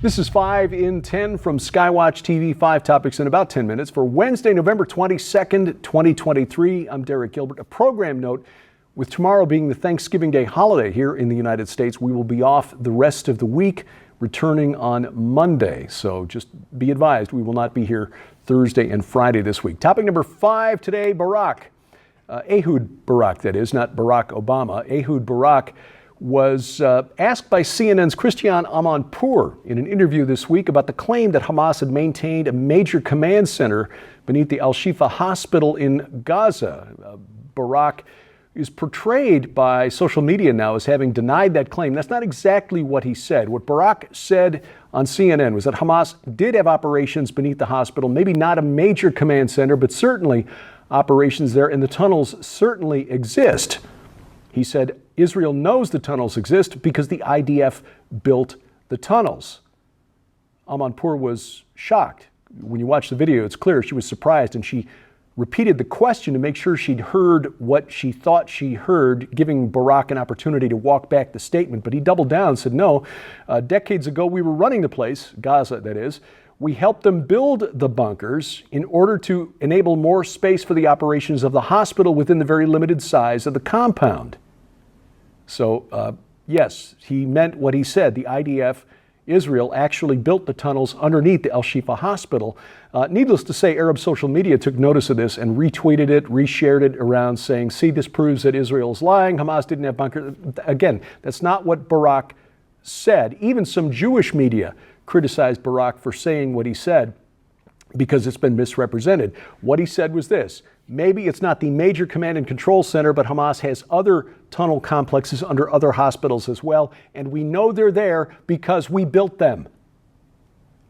This is 5 in 10 from Skywatch TV, 5 topics in about 10 minutes for Wednesday, November 22nd, 2023. I'm Derek Gilbert. A program note, with tomorrow being the Thanksgiving Day holiday here in the United States, we will be off the rest of the week, returning on Monday. So just be advised, we will not be here Thursday and Friday this week. Topic number 5 today, Barak. Ehud Barak, that is, not Barack Obama. Ehud Barak was asked by CNN's Christiane Amanpour in an interview this week about the claim that Hamas had maintained a major command center beneath the Al-Shifa hospital in Gaza. Barak is portrayed by social media now as having denied that claim. That's not exactly what he said. What Barak said on CNN was that Hamas did have operations beneath the hospital, maybe not a major command center, but certainly operations there, and the tunnels certainly exist. He said Israel knows the tunnels exist because the IDF built the tunnels. Amanpour was shocked. When you watch the video, it's clear she was surprised, and she repeated the question to make sure she'd heard what she thought she heard, giving Barak an opportunity to walk back the statement. But he doubled down and said, no, decades ago we were running the place, Gaza that is. We helped them build the bunkers in order to enable more space for the operations of the hospital within the very limited size of the compound. So, yes, he meant what he said. The IDF, Israel, actually built the tunnels underneath the Al-Shifa hospital. Needless to say, Arab social media took notice of this and retweeted it, reshared it around saying, see, this proves that Israel's lying. Hamas didn't have bunkers. Again, that's not what Barak said. Even some Jewish media criticized Barak for saying what he said because it's been misrepresented. What he said was this: maybe it's not the major command and control center, but Hamas has other tunnel complexes under other hospitals as well, and we know they're there because we built them.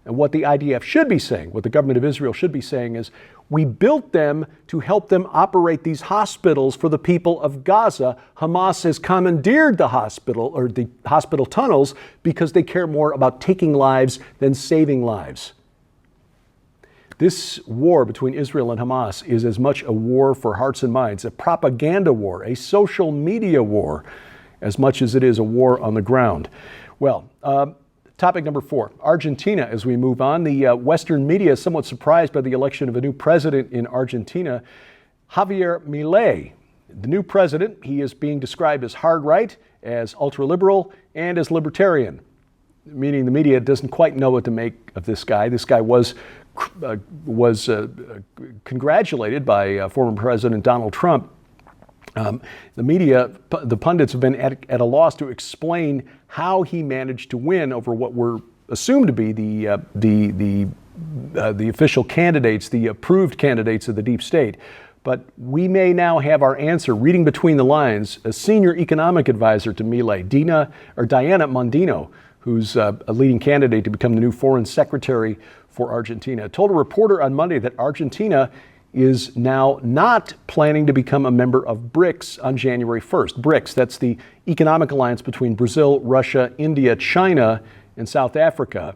And what the IDF should be saying, what the government of Israel should be saying is, we built them to help them operate these hospitals for the people of Gaza. Hamas has commandeered the hospital or the hospital tunnels because they care more about taking lives than saving lives. This war between Israel and Hamas is as much a war for hearts and minds, a propaganda war, a social media war, as much as it is a war on the ground. Well, topic number 4, Argentina, as we move on. The Western media is somewhat surprised by the election of a new president in Argentina, Javier Milei. The new president, he is being described as hard right, as ultra-liberal, and as libertarian, meaning the media doesn't quite know what to make of this guy. This guy was congratulated by former President Donald Trump. The media, the pundits have been at a loss to explain how he managed to win over what were assumed to be the official candidates, the approved candidates of the deep state. But we may now have our answer. Reading between the lines, a senior economic advisor to Milei, Diana Mondino, who's a leading candidate to become the new foreign secretary for Argentina, told a reporter on Monday that Argentina is now not planning to become a member of Brics on January 1st. Brics, that's the economic alliance between Brazil, Russia, India, China, and South Africa.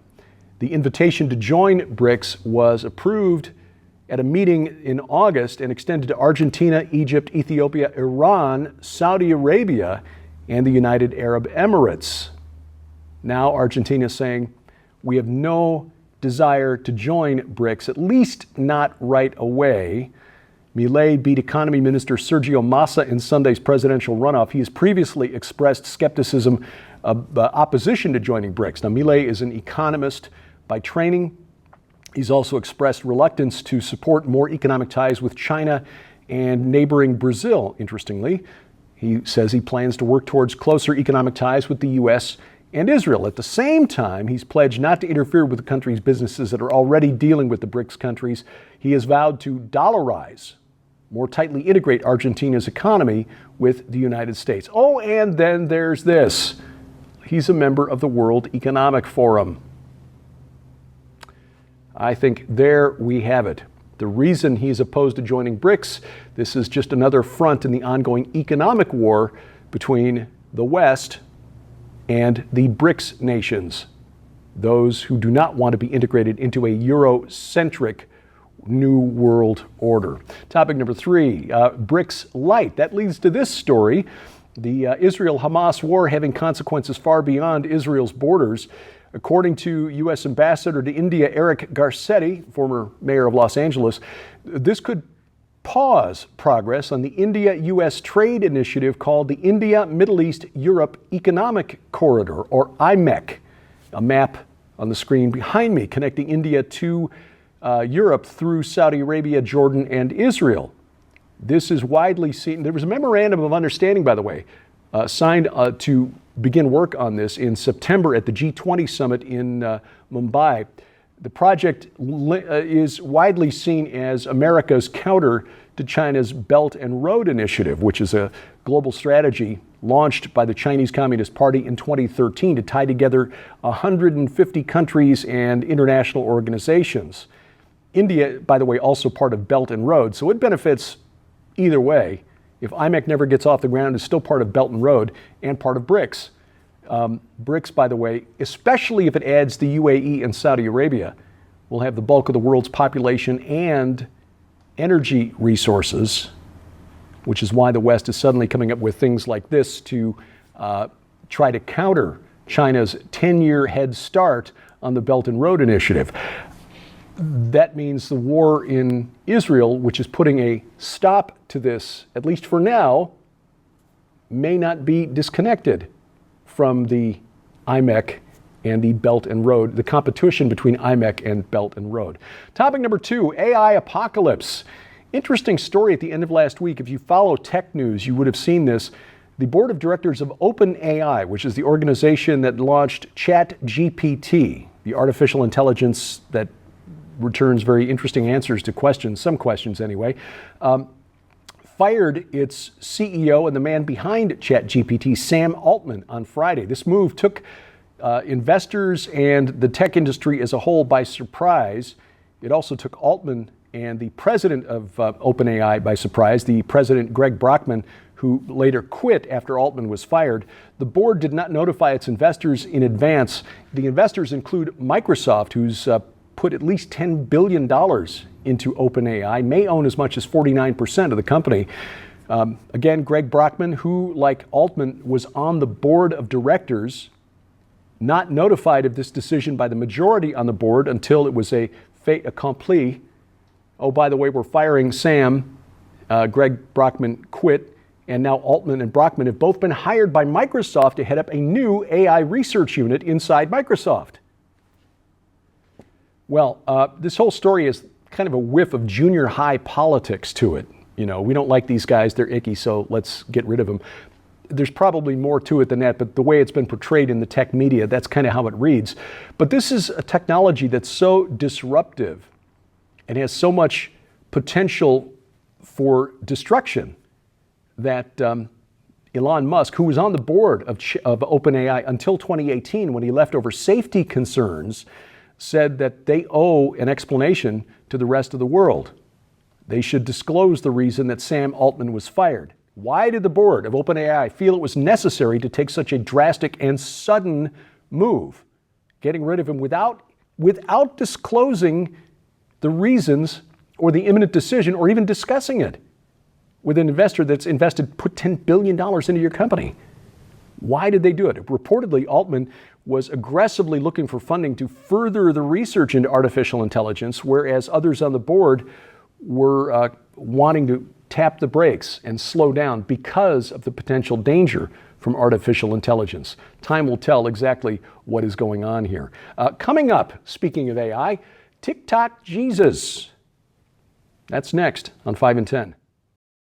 The invitation to join Brics was approved at a meeting in August and extended to Argentina, Egypt, Ethiopia, Iran, Saudi Arabia, and the United Arab Emirates. Now Argentina is saying, we have no desire to join Brics, at least not right away. Milei beat Economy Minister Sergio Massa in Sunday's presidential runoff. He has previously expressed skepticism of opposition to joining Brics. Now, Milei is an economist by training. He's also expressed reluctance to support more economic ties with China and neighboring Brazil, interestingly. He says he plans to work towards closer economic ties with the U.S. and Israel. At the same time, he's pledged not to interfere with the country's businesses that are already dealing with the BRICS countries. He has vowed to dollarize, more tightly integrate Argentina's economy with the United States. Oh, and then there's this. He's a member of the World Economic Forum. I think there we have it. The reason he's opposed to joining BRICS, this is just another front in the ongoing economic war between the West and the BRICS nations, those who do not want to be integrated into a Eurocentric new world order. Topic number 3, BRICS light. That leads to this story. The Israel-Hamas war having consequences far beyond Israel's borders. According to U.S. Ambassador to India Eric Garcetti, former mayor of Los Angeles, this could pause progress on the India-U.S. trade initiative called the India, Middle East, Europe Economic Corridor, or IMEC. A map on the screen behind me connecting India to Europe through Saudi Arabia, Jordan, and Israel. This is widely seen. There was a memorandum of understanding, by the way, signed to begin work on this in September at the G20 summit in Mumbai. The project is widely seen as America's counter to China's Belt and Road Initiative, which is a global strategy launched by the Chinese Communist Party in 2013 to tie together 150 countries and international organizations. India, by the way, also part of Belt and Road, so it benefits either way. If IMEC never gets off the ground, it's still part of Belt and Road and part of Brics. Brics, by the way, especially if it adds the UAE and Saudi Arabia, will have the bulk of the world's population and energy resources, which is why the West is suddenly coming up with things like this to try to counter China's 10-year head start on the Belt and Road Initiative. That means the war in Israel, which is putting a stop to this, at least for now, may not be disconnected from the IMEC and the Belt and Road, the competition between IMEC and Belt and Road. Topic number 2, AI apocalypse. Interesting story at the end of last week. If you follow tech news, you would have seen this. The board of directors of OpenAI, which is the organization that launched ChatGPT, the artificial intelligence that returns very interesting answers to questions, some questions anyway, fired its CEO and the man behind ChatGPT, Sam Altman, on Friday. This move took investors and the tech industry as a whole by surprise. It also took Altman and the president of OpenAI by surprise, the president, Greg Brockman, who later quit after Altman was fired. The board did not notify its investors in advance. The investors include Microsoft, who's put at least $10 billion into OpenAI, may own as much as 49% of the company. Again, Greg Brockman, who, like Altman, was on the board of directors, not notified of this decision by the majority on the board until it was a fait accompli. Oh, by the way, we're firing Sam. Greg Brockman quit, and now Altman and Brockman have both been hired by Microsoft to head up a new AI research unit inside Microsoft. Well, this whole story is kind of a whiff of junior high politics to it. You know, we don't like these guys, they're icky, so let's get rid of them. There's probably more to it than that, but the way it's been portrayed in the tech media, that's kind of how it reads. But this is a technology that's so disruptive and has so much potential for destruction that Elon Musk, who was on the board of OpenAI until 2018 when he left over safety concerns, said that they owe an explanation to the rest of the world. They should disclose the reason that Sam Altman was fired. Why did the board of OpenAI feel it was necessary to take such a drastic and sudden move, getting rid of him without disclosing the reasons or the imminent decision or even discussing it with an investor that's put $10 billion into your company? Why did they do it? Reportedly, Altman was aggressively looking for funding to further the research into artificial intelligence, whereas others on the board were wanting to tap the brakes and slow down because of the potential danger from artificial intelligence. Time will tell exactly what is going on here. Coming up, speaking of AI, TikTok Jesus. That's next on 5 and 10.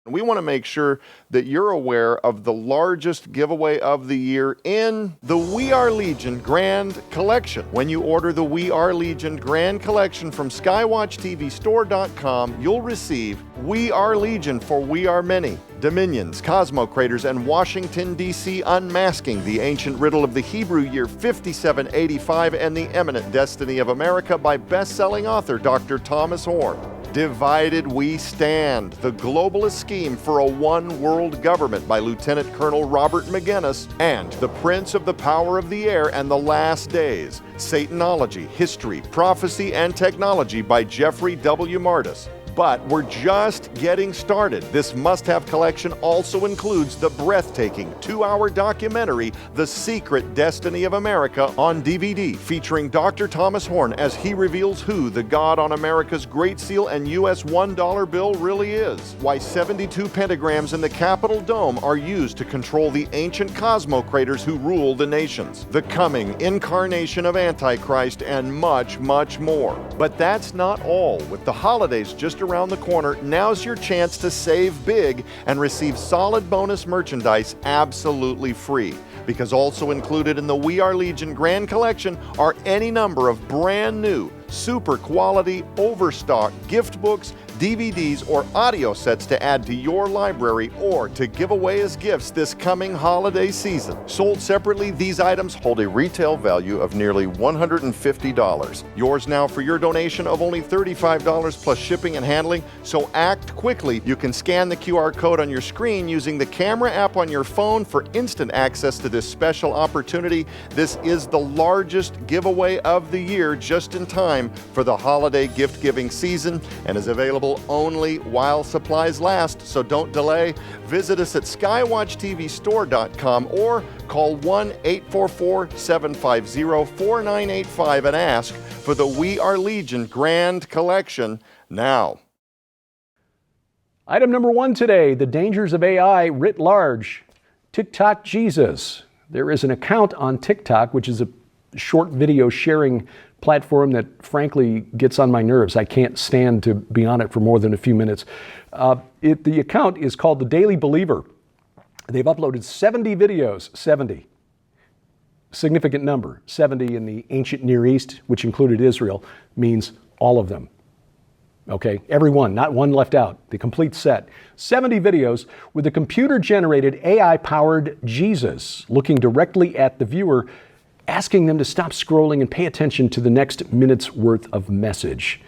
We want to make sure that you're aware of the largest giveaway of the year in the We Are Legion Grand Collection. When you order the We Are Legion Grand Collection from SkywatchTVStore.com, you'll receive We Are Legion for We Are Many, Dominions, Cosmo Craters, and Washington, D.C. Unmasking the Ancient Riddle of the Hebrew Year 5785 and the Eminent Destiny of America by best-selling author Dr. Thomas Horn. Divided We Stand, the globalist scheme for a one-world government by Lieutenant Colonel Robert McGinnis, and The Prince of the Power of the Air and the Last Days, Satanology, History, Prophecy, and Technology by Jeffrey W. Martis. But we're just getting started. This must-have collection also includes the breathtaking 2-hour documentary, The Secret Destiny of America, on DVD, featuring Dr. Thomas Horn as he reveals who the God on America's Great Seal and U.S. $1 bill really is, why 72 pentagrams in the Capitol Dome are used to control the ancient cosmocrators who rule the nations, the coming incarnation of Antichrist, and much, much more. But that's not all. With the holidays just around the corner, now's your chance to save big and receive solid bonus merchandise absolutely free. Because also included in the We Are Legion Grand Collection are any number of brand new, super quality, overstock gift books, DVDs, or audio sets to add to your library or to give away as gifts this coming holiday season. Sold separately, these items hold a retail value of nearly $150. Yours now for your donation of only $35 plus shipping and handling, so act quickly. You can scan the QR code on your screen using the camera app on your phone for instant access to this special opportunity. This is the largest giveaway of the year, just in time for the holiday gift-giving season, and is available only while supplies last, so don't delay. Visit us at skywatchtvstore.com or call 1-844-750-4985 and ask for the We Are Legion Grand Collection now. Item number 1 today, the dangers of AI writ large. TikTok Jesus. There is an account on TikTok, which is a short video sharing platform that frankly gets on my nerves. I can't stand to be on it for more than a few minutes. The account is called The Daily Believer. They've uploaded 70 videos, 70. Significant number, 70 in the ancient Near East, which included Israel, means all of them. Okay, every one, not one left out, the complete set. 70 videos with a computer-generated AI-powered Jesus looking directly at the viewer, asking them to stop scrolling and pay attention to the next minute's worth of message.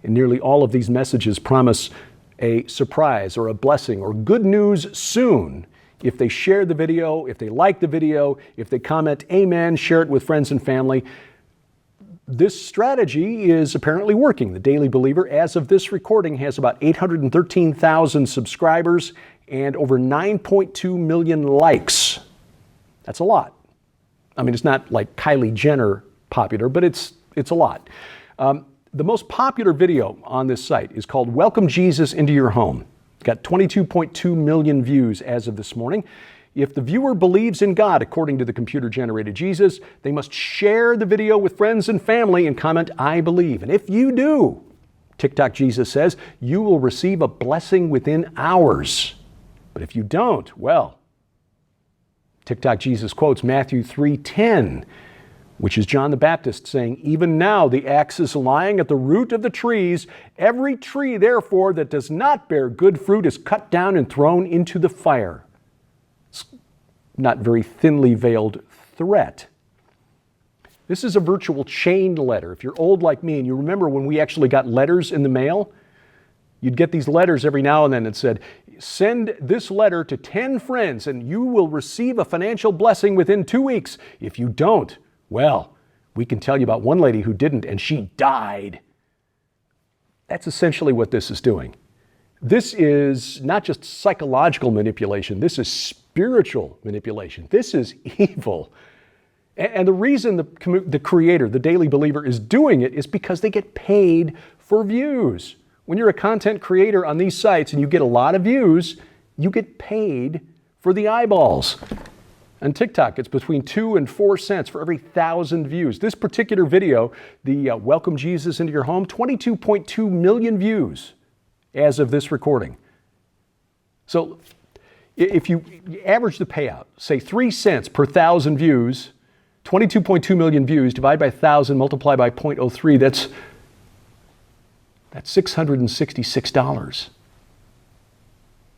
And nearly all of these messages promise a surprise or a blessing or good news soon if they share the video, if they like the video, if they comment amen, share it with friends and family. This strategy is apparently working. The Daily Believer, as of this recording, has about 813,000 subscribers and over 9.2 million likes. That's a lot. I mean, it's not like Kylie Jenner popular, but it's a lot. The most popular video on this site is called Welcome Jesus into Your Home. It's got 22.2 million views as of this morning. If the viewer believes in God, according to the computer-generated Jesus, they must share the video with friends and family and comment, I believe. And if you do, TikTok Jesus says, you will receive a blessing within hours. But if you don't, well, TikTok Jesus quotes Matthew 3:10, which is John the Baptist saying, even now the axe is lying at the root of the trees. Every tree, therefore, that does not bear good fruit is cut down and thrown into the fire. It's not very thinly veiled threat. This is a virtual chain letter. If you're old like me and you remember when we actually got letters in the mail, you'd get these letters every now and then that said, send this letter to 10 friends and you will receive a financial blessing within 2 weeks. If you don't, well, we can tell you about one lady who didn't and she died. That's essentially what this is doing. This is not just psychological manipulation, this is spiritual manipulation. This is evil. And the reason the creator, the Daily Believer, is doing it is because they get paid for views. When you're a content creator on these sites and you get a lot of views, you get paid for the eyeballs. On TikTok, it's between 2 and 4 cents for every 1,000 views. This particular video, the Welcome Jesus into Your Home, 22.2 million views as of this recording. So if you average the payout, say 3 cents per 1,000 views, 22.2 million views, divide by 1,000, multiply by 0.03, that's $666.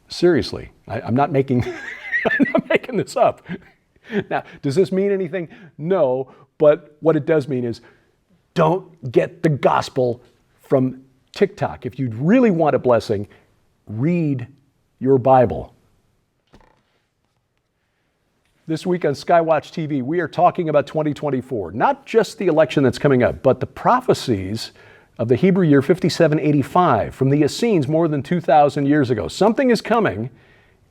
Seriously, I'm not making, I'm not making this up. Now, does this mean anything? No, but what it does mean is don't get the gospel from TikTok. If you really want a blessing, read your Bible. This week on Skywatch TV, we are talking about 2024, not just the election that's coming up, but the prophecies of the Hebrew year 5785 from the Essenes more than 2,000 years ago. Something is coming,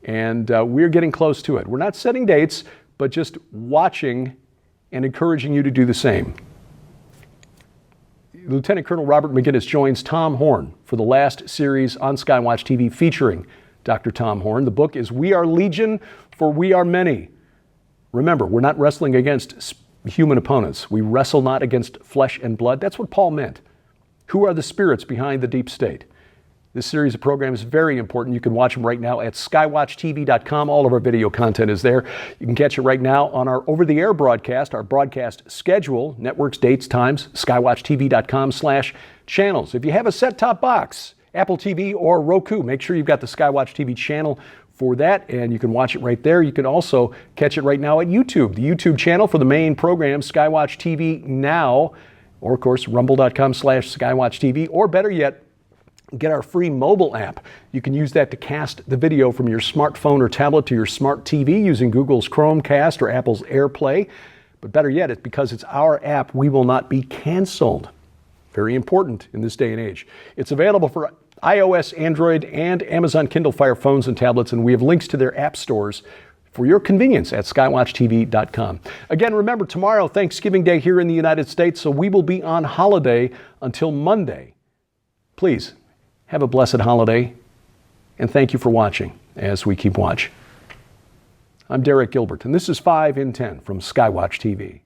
and we're getting close to it. We're not setting dates, but just watching and encouraging you to do the same. Lieutenant Colonel Robert McGinnis joins Tom Horn for the last series on Skywatch TV featuring Dr. Tom Horn. The book is We Are Legion, for We Are Many. Remember, we're not wrestling against human opponents. We wrestle not against flesh and blood. That's what Paul meant. Who are the spirits behind the deep state? This series of programs is very important. You can watch them right now at skywatchtv.com. All of our video content is there. You can catch it right now on our over-the-air broadcast, our broadcast schedule, networks, dates, times, skywatchtv.com/channels. If you have a set-top box, Apple TV or Roku, make sure you've got the Skywatch TV channel for that, and you can watch it right there. You can also catch it right now at YouTube, the YouTube channel for the main program, Skywatch TV Now, or of course, rumble.com/skywatchtv, or better yet, get our free mobile app. You can use that to cast the video from your smartphone or tablet to your smart TV using Google's Chromecast or Apple's AirPlay. But better yet, it's because it's our app, we will not be canceled. Very important in this day and age. It's available for iOS, Android, and Amazon Kindle Fire phones and tablets, and we have links to their app stores for your convenience at skywatchtv.com. Again, remember, tomorrow, Thanksgiving Day here in the United States, so we will be on holiday until Monday. Please, have a blessed holiday, and thank you for watching as we keep watch. I'm Derek Gilbert, and this is 5 in 10 from Skywatch TV.